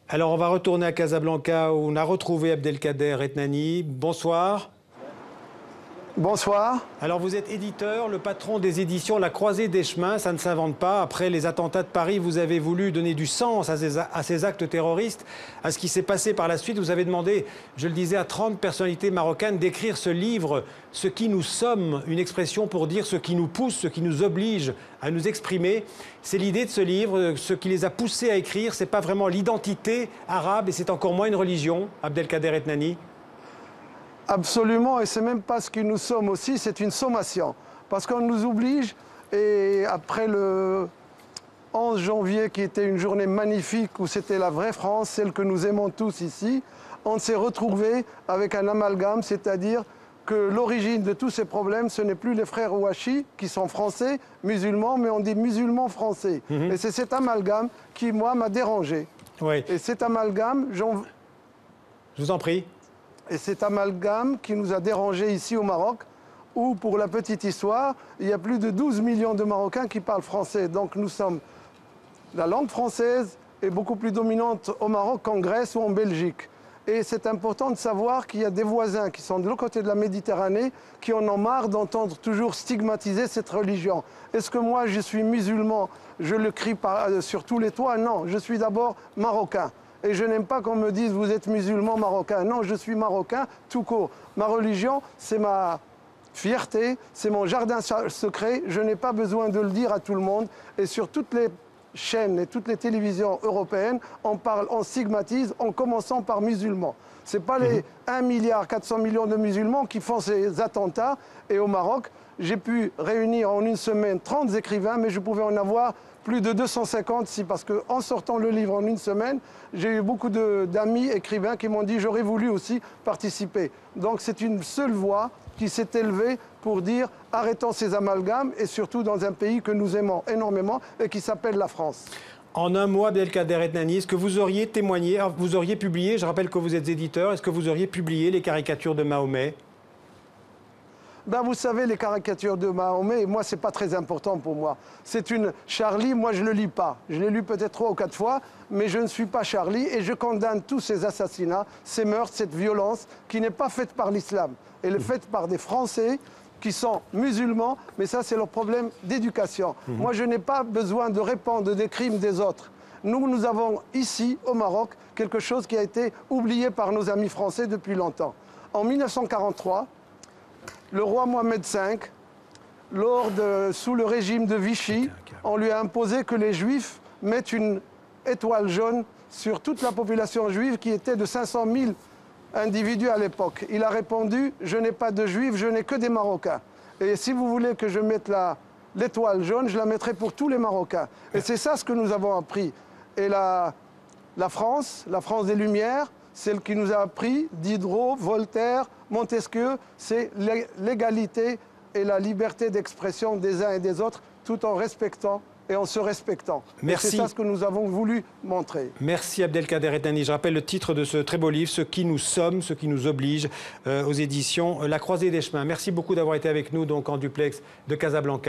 Alors, on va retourner à Casablanca où on a retrouvé Abdelkader Etnani. Bonsoir. Bonsoir. Alors, vous êtes éditeur, le patron des éditions La Croisée des Chemins. Ça ne s'invente pas. Après les attentats de Paris, vous avez voulu donner du sens à ces actes terroristes, à ce qui s'est passé par la suite. Vous avez demandé, je le disais, à 30 personnalités marocaines d'écrire ce livre, Ce qui nous sommes, une expression pour dire ce qui nous pousse, ce qui nous oblige à nous exprimer. C'est l'idée de ce livre. Ce qui les a poussés à écrire, ce n'est pas vraiment l'identité arabe et c'est encore moins une religion, Abdelkader Etnani. Absolument, et c'est même pas ce que nous sommes aussi, c'est une sommation. Parce qu'on nous oblige, et après le 11 janvier, qui était une journée magnifique, où c'était la vraie France, celle que nous aimons tous ici, on s'est retrouvé avec un amalgame, c'est-à-dire que l'origine de tous ces problèmes, ce n'est plus les frères Ouachi, qui sont français, musulmans, mais on dit musulmans français. Et c'est cet amalgame qui, moi, m'a dérangé. Oui. Et cet amalgame, Je vous en prie. Et cet amalgame qui nous a dérangés ici au Maroc, où, pour la petite histoire, il y a plus de 12 millions de Marocains qui parlent français. Donc nous sommes... La langue française est beaucoup plus dominante au Maroc qu'en Grèce ou en Belgique. Et c'est important de savoir qu'il y a des voisins qui sont de l'autre côté de la Méditerranée qui en ont marre d'entendre toujours stigmatiser cette religion. Est-ce que moi, je suis musulman, je le crie sur tous les toits? Non, je suis d'abord marocain. Et je n'aime pas qu'on me dise « vous êtes musulman marocain ». Non, je suis marocain tout court. Ma religion, c'est ma fierté, c'est mon jardin secret. Je n'ai pas besoin de le dire à tout le monde. Et sur toutes les chaînes et toutes les télévisions européennes, on parle, on stigmatise en commençant par musulmans. Ce n'est pas les 1,4 milliard de musulmans qui font ces attentats. Et au Maroc, j'ai pu réunir en une semaine 30 écrivains, mais je pouvais en avoir plus de 250 ici, parce qu'en sortant le livre en une semaine, j'ai eu beaucoup d'amis écrivains qui m'ont dit « j'aurais voulu aussi participer ». Donc c'est une seule voix qui s'est élevée pour dire « arrêtons ces amalgames » et surtout dans un pays que nous aimons énormément et qui s'appelle la France. En un mot, Abdelkader Etnani, est-ce que vous auriez témoigné, vous auriez publié, je rappelle que vous êtes éditeur, est-ce que vous auriez publié les caricatures de Mahomet ? Ben, vous savez, les caricatures de Mahomet, moi, ce n'est pas très important pour moi. C'est une Charlie, moi, je ne le lis pas. Je l'ai lu peut-être 3 ou 4 fois, mais je ne suis pas Charlie et je condamne tous ces assassinats, ces meurtres, cette violence qui n'est pas faite par l'islam. Elle est faite par des Français qui sont musulmans, mais ça, c'est leur problème d'éducation. Moi, je n'ai pas besoin de répandre des crimes des autres. Nous avons ici, au Maroc, quelque chose qui a été oublié par nos amis français depuis longtemps. En 1943, le roi Mohamed V, sous le régime de Vichy, on lui a imposé que les Juifs mettent une étoile jaune sur toute la population juive qui était de 500 000 individus à l'époque. Il a répondu « je n'ai pas de Juifs, je n'ai que des Marocains. Et si vous voulez que je mette l'étoile jaune, je la mettrai pour tous les Marocains. » Et c'est ça ce que nous avons appris. Et la France des Lumières, celle qui nous a appris, Diderot, Voltaire, Montesquieu, c'est l'égalité et la liberté d'expression des uns et des autres, tout en respectant et en se respectant. Merci. C'est ça ce que nous avons voulu montrer. Merci Abdelkader Etnani. Je rappelle le titre de ce très beau livre, Ce qui nous sommes, ce qui nous oblige, aux éditions La Croisée des Chemins. Merci beaucoup d'avoir été avec nous donc en duplex de Casablanca.